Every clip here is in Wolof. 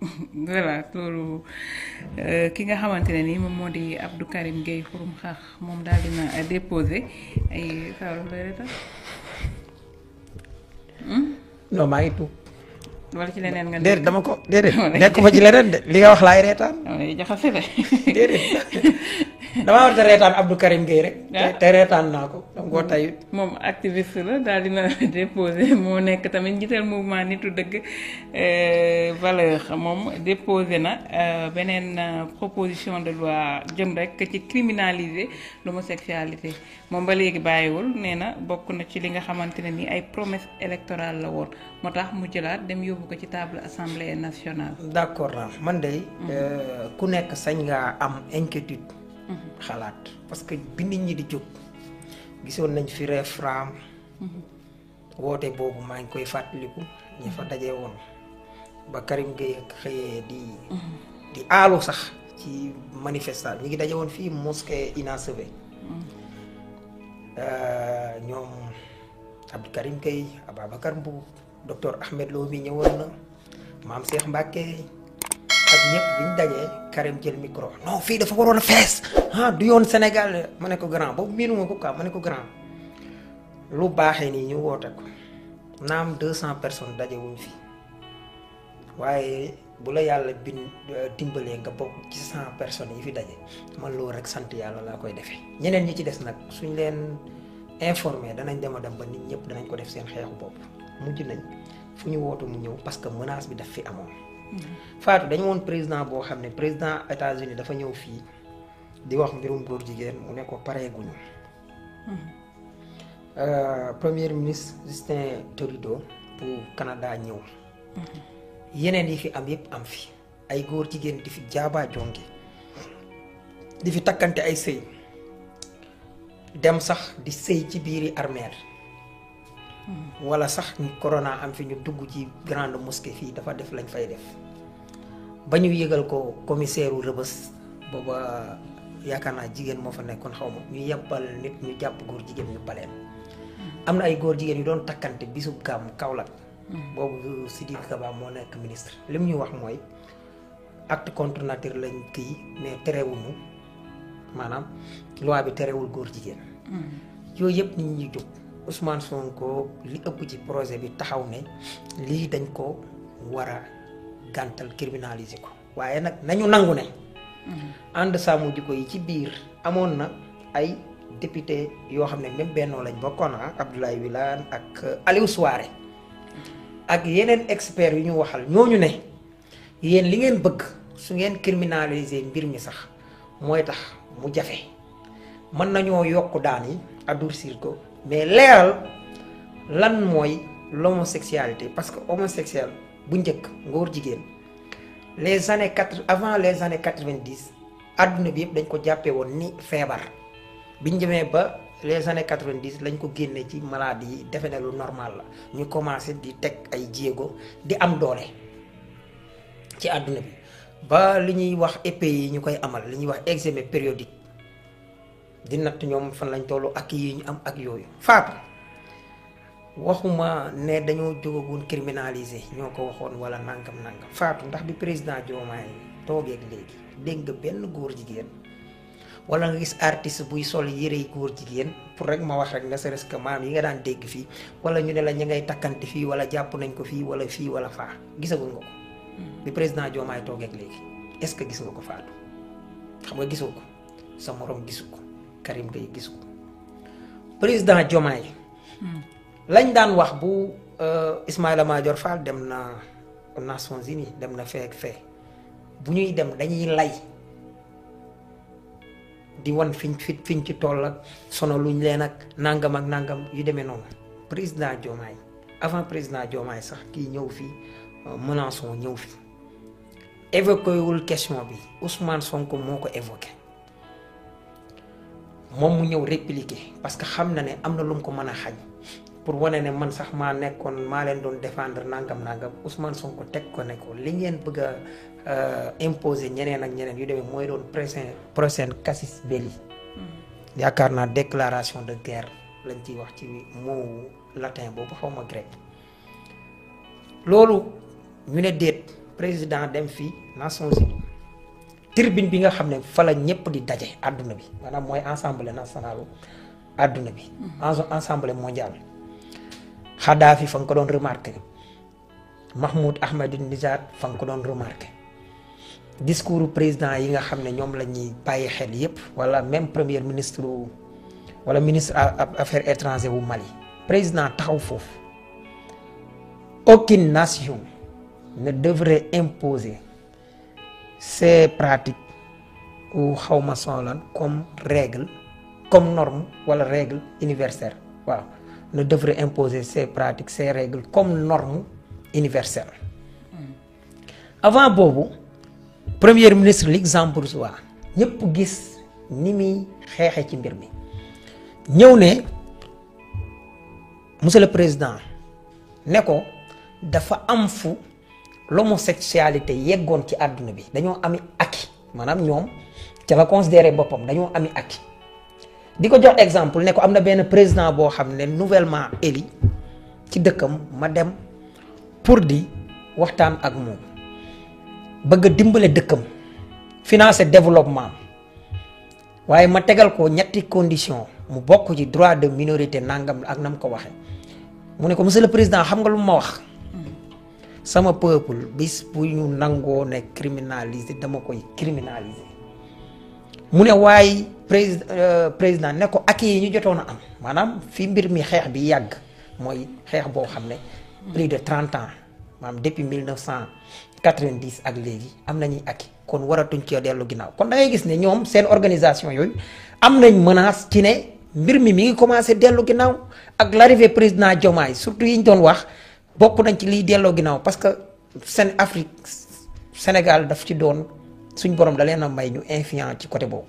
voilà loolu ki nga xamante ne ni moom moo di Abdou Karim Gueye Xurum Xax moom daal dina déposé ay sawar lay reetaan non maa ngi tuub. wala ci leneen nga déedéet dama ko déedéet nekkuma ci leneen de li nga wax laay reetaan. jaxase de déedéet damaa war a reetaan Abdou Karim Gueye rek. te reetaan naa ko dama koo tayut. moom activiste la daal dina déposé moo nekk tamit njiital mouvement nitu dëgg valeur moom déposé na beneen proposition de loi jëm rek ci criminaliser l'homosexualité moom ba léegi bàyyiwul nee na bokk na ci li nga xamante ne ni ay promesse électorale la woon moo tax mu jëlaat dem yóbbu ko ci table assemblée nationale. d'accord naa man de ku nekk sañ nga am inquiétude. xalaat parce que bi nit ñi di jóg gisoon nañ fi reefraam woote boobu maa ngi koy fàttaliku ñi fa daje woon ba Karim Gueye xëyee di aalu sax ci manifestation ñi ngi daje woon fii mosquée inachevé ñoom Abdou Karim Gueye Ababacar Mbow docteur Ahmed Lo mi ñëwoon na maam Cheikh Mbacke ak ñëpp bi ñu dajee Karim jël micro non fii dafa waroon a fees du yoon Sénégal ma ne ko grand boobu miinuma ko quoi ma ne ko grand lu baaxee nii ñu woote ko naam 200 personnes daje wuñ fi waaye bu la yàlla dimbalee nga bokk ci 100 personnes yi fi daje man loolu rek sant yàlla laa koy defee. ñeneen ñi ci des nag suñ leen informé danañ dem a dem ba nit ñëpp danañ ko def seen xeexu bopp mujj nañ fu ñu wootu mu ñëw parce que menace bi daf fi amoon. Fatou dañu woon président boo xam ne président États-Unis dafa ñëw fii di wax mbirum góor jigéen mu ne ko pareeguñu. Premier ministre Justin Trudeau bu Canada ñëw. yeneen yi fi am yépp am fi ay góor jigéen di fi jaabaa jonge di fi takkante ay sëy dem sax di sëy ci biiri armeel wala sax ñu corona am fi ñu dugg ci grande mosquée fii dafa def lañ fay def ba ñu yëgal ko commissaire u Rëbës booba yaakaar naa jigéen moo fa nekkoon xaw ma ñu yebbal nit ñu jàpp góor jigéen ñu baleen am na ay góor jigéen yu doon takkante bisub gàmmu Kaolack boobu Sidiki Kaba moo nekk ministre li mu ñu wax mooy acte contre nature lañ kii mais terewuñu maanaam loi bi terewul góor jigéen yooyu yëpp nit ñi jóg Ousmane Sonko li ëpp ci projet bi taxaw ne lii dañ ko war a gàntal criminaliser ko waaye nag nañu nangu ne ànd sàmm jikko yi ci biir amoon na ay député yoo xam ne même bennoo lañ bokkoon Abdoulaye Wilane ak Aliou Souaré ak yeneen experts yu ñu waxal ñooñu ne yéen li ngeen bëgg su ngeen criminaliser mbir mi sax mooy tax mu jafe mën nañoo yokk daan yi adoucir ko mais leeral lan mooy l'homosexualité parce que homosexuel bu njëkk ngóor jigéen les années avant les années 90 àdduna bi yëpp dañ ko jàppee woon ni feebar biñ demee ba les années 90 lañ ko génne ci maladie yi defe ne lu normal la ñu commencé di teg ay jéego di am doole ci àdduna bi ba li ñuy wax EP yi ñu koy amal li ñuy wax examen périodique di natt ñoom fan lañ tollu ak yi ñu am ak yooyu Fatou waxuma ne dañoo jógagoon criminaliser ñoo ko waxoon wala nangam Fatou ndax bi président Diomaye toogeeg léegi dégg nga benn góor jigéen wala nga gis artiste buy sol yërey góor jigéen pour rek ma wax rek ne serait-ce que maam yi nga daan dégg fii wala ñu ne la ñu ngay takkante fii wala jàpp nañ ko fii wala faa gisagul nga ko bi président Diomaye toogeeg léegi est-ce que gis nga ko Fatou xam nga gisoo ko sa morom gisu ko Karim Gueye gisu ko président Diomaye lañ daan wax bu Ismaïla Madior Fall dem na Nations Unies dem na fee bu ñuy dem dañuy lay di wan fiñ ci toll ak sono luñ leen ak nangam yu demee noonu président Diomaye avant président Diomaye sax kii ñëw fii Mélenchon ñëw fi évoqué wul question bi Ousmane Sonko moo ko évoqué moom mu ñëw répliquer parce que xam na ne am na lu mu ko mën a xañ pour wane ne man sax maa leen doon défendre nangam Ousmane Sonko teg ko ne ko li ngeen bëgg a imposer ñeneen ak ñeneen yu demee mooy doon prochaine casus belli yaakaar naa déclaration de guerre lañ ciy wax ci mot latin boobu xaw ma grec loolu ñu ne déet président dem fii Nations Unies tribune bi nga xam ne fa la ñëpp di daje àdduna bi maanaam mooy assemblée nationale àdduna bi. assemblée mondiale. Kadhafi fa nga ko doon remarqué Mahmoud Ahmadinejad fa nga ko doon remarqué discours président yi nga xam ne ñoom la ñuy bàyyi xel yépp wala même premier ministre wala ministre affaires étrangères wu Mali président taxaw foofu aucune nation ne devrait imposer ses pratiques ou xawma sonlan comme règle comme norme wala règle universelle waaw ne devrait imposer ses pratiques ses règles comme norme universelle avant boobu premier ministre luxembourgeois ñëpp gis ni muy xeexe ci mbir mi ñëw ne monsieur le président ne ko dafa am fu l'homosexualité yeggoon ci àdduna bi dañoo ami acquis maanaam ñoom ca la considéré boppam dañoo ami acquis di ko jox exemple ne ko am na benn président boo xam ne nouvellement élu ci dëkkam ma dem pour di waxtaan ak moom bëgg a dimbale dëkkam financer développement waaye ma tegal ko ñetti condition mu bokk ci droit de minorité nangam ak nam ko waxee mu ne ko monsieur le président xam nga lu ma wax sama peuple bis bu ñu nangoo ne criminaliser dama koy criminaliser mu ne waaye président ne ko ak yi ñu jotoon a am maanaam fi mbir mi xeex bi yàgg mooy xeex boo xam ne plus de 30 ans maanaam depuis 1990 ak léegi am nañuy ak kon waratuñ ci dellu ginnaaw kon da ngay gis ne ñoom seen organisation yooyu am nañ menace ci ne mbir mi ngi commencé dellu ginnaaw ak l'arrivée président Diomaye surtout yi ñu doon wax bokk nañ ci liy delloo ginnaaw parce que seen Afrique Sénégal daf ci doon suñ borom da leen a may ñu influent ci côté boobu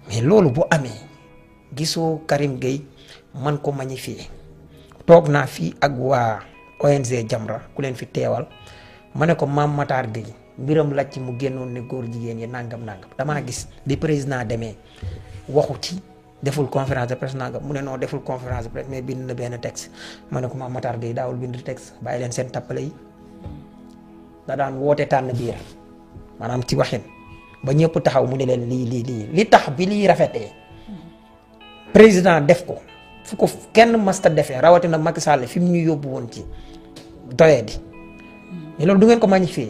mais loolu bu amee gisoo Karim Gueye man ko magnifier toog naa fii ak waa ONG Jamra ku leen fi teewal ma ne ko Mame Matar Gueye mbiram lacc ci mu génnoon ne góor jigéen yi nangam damaa gis bi président demee waxu ci deful conférence de presse nangam mu ne non deful conférence de presse mais bind na benn texte ma ne ko Mame Matar Gueye daawul bind texte bàyyi leen seen tappale yi da daan woote tànn biir maanaam ci waxin ba ñëpp taxaw mu ne leen lii li tax bi liy rafetee président def ko fu ko kenn masta defee rawatina Macky Sall fi mu ñu yóbbu woon ci doyee di mais loolu du ngeen ko magnifier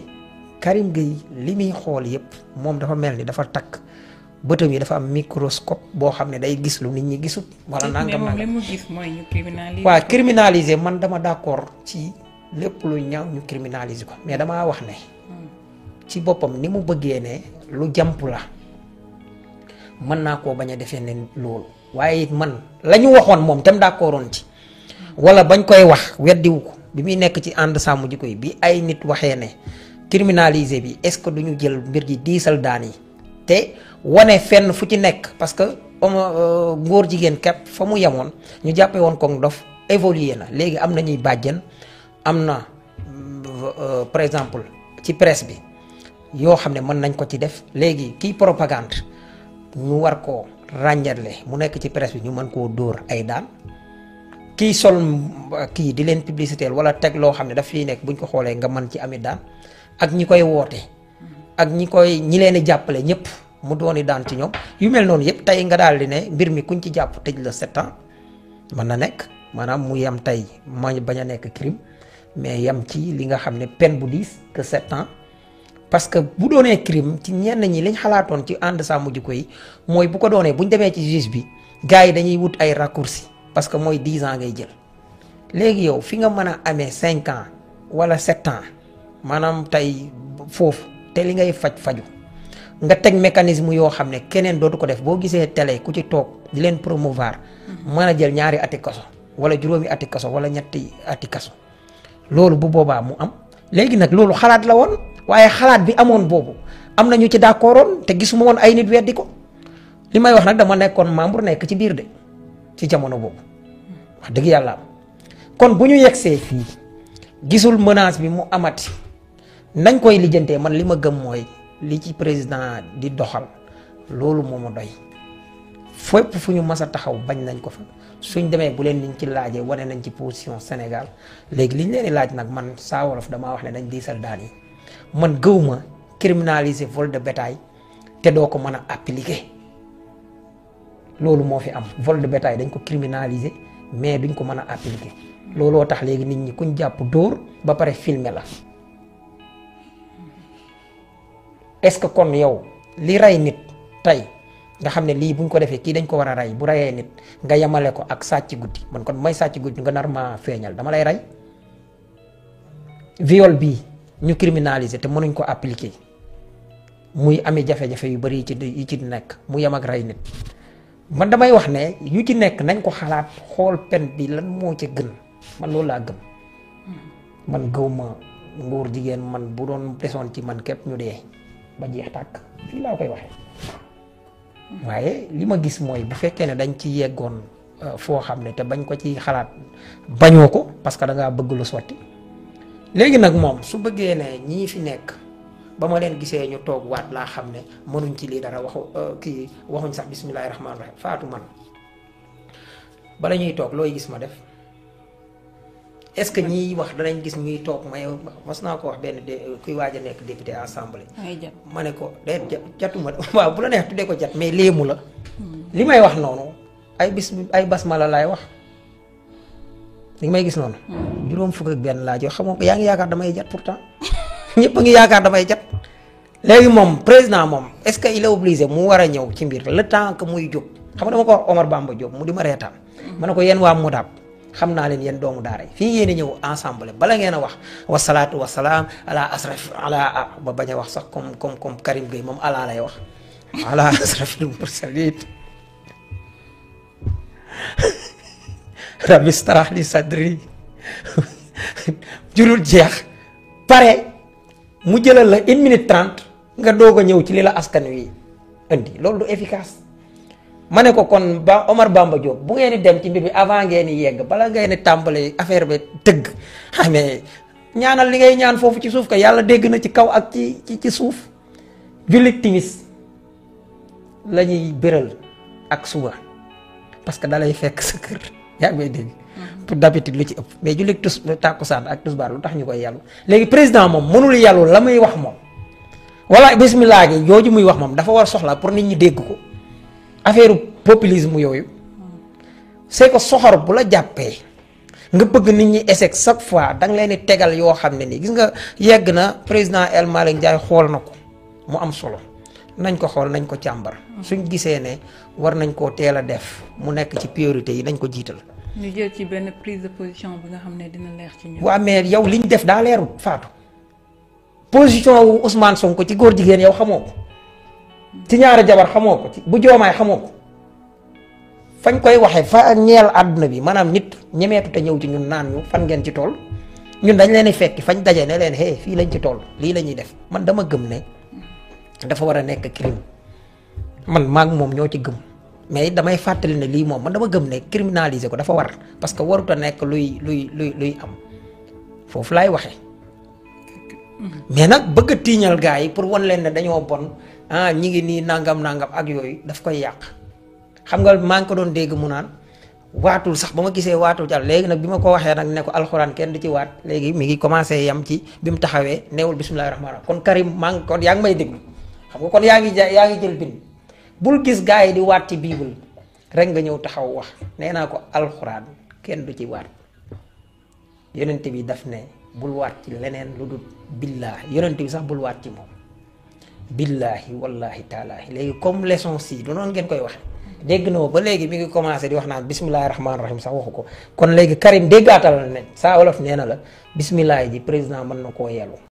Karim Gueye li muy xool yëpp moom dafa mel ni dafa takk bëtam yi dafa am microscope boo xam ne day gis lu nit ñi gisut wala nangam moom li mu gis mooy ñu criminaliser. waaw criminaliser man dama d'accord ci lépp lu ñaaw ñu criminaliser ko mais damaa wax ne ci boppam ni mu bëggee ne lu jàmp la mën naa koo bañ a defee ne loolu waaye it man la ñu waxoon moom tam d'accordoon ci wala bañ koy wax weddiwu ko bi muy nekk ci ànd sàmm jikko yi bi ay nit waxee ne criminaliser bi est-ce que duñu jël mbir ji diisal daan yi te wane fenn fu ci nekk parce que ngóor jigéen kepp fa mu yemoon ñu jàppee woon ko dof évolué na léegi am na ñuy bàjjen am na par exemple ci presse bi yoo xam ne mën nañ ko ci def léegi kii propagande ñu war koo ràññale mu nekk ci presse bi ñu mën koo dóor ay daan kii sol kii di leen publicité wala teg loo xam ne daf fiy nekk buñ ko xoolee nga mën ci amit daan ak ñi koy woote ak ñi leen di jàppale ñëpp mu dooni daan ci ñoom yu mel noonu yëpp tey nga daal di ne mbir mi kuñ ci jàpp tëj la 7 ans mën na nekk maanaam mu yem tey ma bañ a nekk crime mais yem ci li nga xam ne peine bu diis que 7 ans parce que bu doonee crime ci ñenn ñi liñ xalaatoon ci ànd sàmm jikko yi mooy bu ko doonee buñ demee ci juge bi gars yi dañuy wut ay raccourci parce que mooy 10 ans ngay jël léegi yow fi nga mën a amee 5 ans wala 7 ans maanaam tey foofu te li ngay faju nga teg mécanisme yoo xam ne keneen dootu ko def boo gisee télé ku ci toog di leen promouvoir mën a jël 2 ati kaso wala 5 ati kaso wala 3 ati kaso loolu bu boobaa mu am léegi nag loolu xalaat la woon waaye xalaat bi amoon boobu am na ñu ci d'accordoon te gisuma woon ay nit weddi ko li may wax nag dama nekkoon membre nekk ci biir de ci jamono boobu wax dëgg yàlla am kon bu ñu yegsee fii gisul menace bi mu amati nañ koy lijjantee man li ma gëm mooy li ci président di doxal loolu moo ma doy fépp fu ñu mas a taxaw bañ nañ ko fa suñ demee bu leen niñ ci laajee wane nañ ci position Sénégal léegi liñ leen di laaj nag man Saa Wolof damaa wax ne dañ diisal daan yi man gëwma criminaliser vol de bétail te doo ko mën a appliquer loolu moo fi am vol de bétail dañ ko criminaliser mais duñ ko mën a appliquer looloo tax léegi nit ñi kuñ jàpp dóor ba pare filmer la est-ce que kon yow li rey nit tey nga xam ne lii buñ ko defee kii dañ ko war a rey bu reyee nit nga yemale ko ak sàcc guddi man kon may sàcc guddi nga nar ma feeñal dama lay rey viol bii ñu criminaliser te mënuñ ko appliquer muy amee jafe-jafe yu bari yi ci nekk mu yem ak rey nit man damay wax ne yu ci nekk nañ ko xalaat xool pen bi lan moo ca gën man loolu laa gëm man gëw ma ngóor jigéen man bu doon desoon ci man képp ñu dee ba jeex tàkk fii laa koy waxee waaye li ma gis mooy bu fekkee ne dañ ci yeggoon foo xam ne te bañ ko ci xalaat bañoo ko parce que da ngaa bëgg lu sotti léegi nag moom su bëggee ne ñii fi nekk ba ma leen gisee ñu toog waat laa xam ne mënuñ ci lii dara waxuñ sax bismillahi rahmaani rahim faatu man bala ñuy toog looy gis ma def est-ce que ñiy wax danañ gis ñuy toog may mas naa ko wax benn kuy waaj a nekk député assemblée ma ne ko de jatuma waaw bu la neex tuddee ko jat mais léemu la li may wax noonu ay basmala laay wax li may gis noonu juróom fukk ak benn laaj yoo xamoo ko yaa ngi yaakaar damay jat pourtant ñëpp a ngi yaakaar damay jat léegi moom président moom est-ce que il est obligé mu war a ñëw ci mbir le temps que muy jóg xam nga dama ko wax Omar Bamba Diop mu di ma reetaan ma ne ko yéen waa Moudab xam naa leen yéen doomu daara yi fii ngeen di ñëw ensemble bala ngeen a wax wasalaatu wasalaam ala asraf ala ba bañ a wax sax comme Karim Gueye moom ala lay wax ala asrafil mursalin rabbi istarah li sadri julul jeex pare mu jëlal la 1 minute 30 nga doog a ñëw ci li la askan wi indi loolu du efficace ma ne ko kon ba Omar Bamba Diop bu ngeen di dem ci mbir bi avant ngeen di yegg bala ngeen di tàmbali affaire bi tëgg xamee ñaanal li ngay ñaan foofu ci suuf ka yàlla dégg na ci kaw ak ci suuf jullit timis la ñuy béral ak suba parce que dalay fekk sa kër yaa ngi may dégg pour d'habitude lu ci ëpp mais jullit tàkkusaan ak tusbaar lu tax ñu koy yàllu léegi président moom mënul yàllu la muy wax moom wala bismillah gi jooju muy wax moom dafa war soxla pour nit ñi dégg ko affaire populisme yooyu c'est que soxor bu la jàppee nga bëgg nit ñi échec chaque fois da nga leen di tegal yoo xam ne nii gis nga yegg na président El Malick Ndiaye xool na ko mu am solo nañ ko xool nañ ko càmbar suñ gisee ne war nañ koo teel a def mu nekk ci priorité yi nañ ko jiital. ñu jël ci benn prise de position bi nga xam ne dina leer ci ñoom. waaw mais yow liñ def daa leerul Fatou position wu Ousmane Sonko ci góor jigéen yow xamoo ko. ci ñaari jabar xamoo ko ci bu joomaay xamoo ko fañ koy waxee fa ñeel àdduna bi maanaam nit ñemeetu te ñëw ci ñun naan ñu fan ngeen ci tool ñun dañ leen di fekki fañ daje ne leen hey fii lañ ci tool lii la ñuy def man dama gëm ne dafa war a nekk crime man maag moom ñoo ci gëm mais damay fàttali ne lii moom man dama gëm ne criminaliser ko dafa war parce que warut a nekk luy am foofu laay waxee mais nag bëgg a tiiñal gars yi pour wan leen ne dañoo bon ñi ngi nii nangam ak yooyu daf koy yàq xam nga maa ngi ko doon dégg mu naan waatul sax ba ma gisee waatul jàll léegi nag bi ma ko waxee nag ne ko alxuraan kenn du ci waat léegi mi ngi commencé yam ci bi mu taxawee neewul bismillahi rahmaani rahim kon Karim maa ngi kon yaa ngi may déglu xam nga kon yaa ngi jël bind bul gis gars yi di waat ci bible rek nga ñëw taxaw wax nee naa ko alxuraan kenn du ci waat yonent bi daf ne bul waat ci leneen lu dul billaahi yonent bi sax bul waat ci moom billaahi wallahi taalaahi léegi comme leçon si du noonu ngeen koy waxe dégg na ba léegi mi ngi commencé di wax naan bismillahi rahmaani rahim sax waxu ko kon léegi Karim déggaatal na ne Saa Wolof nee na la bismillahi ji président mën na koo yelu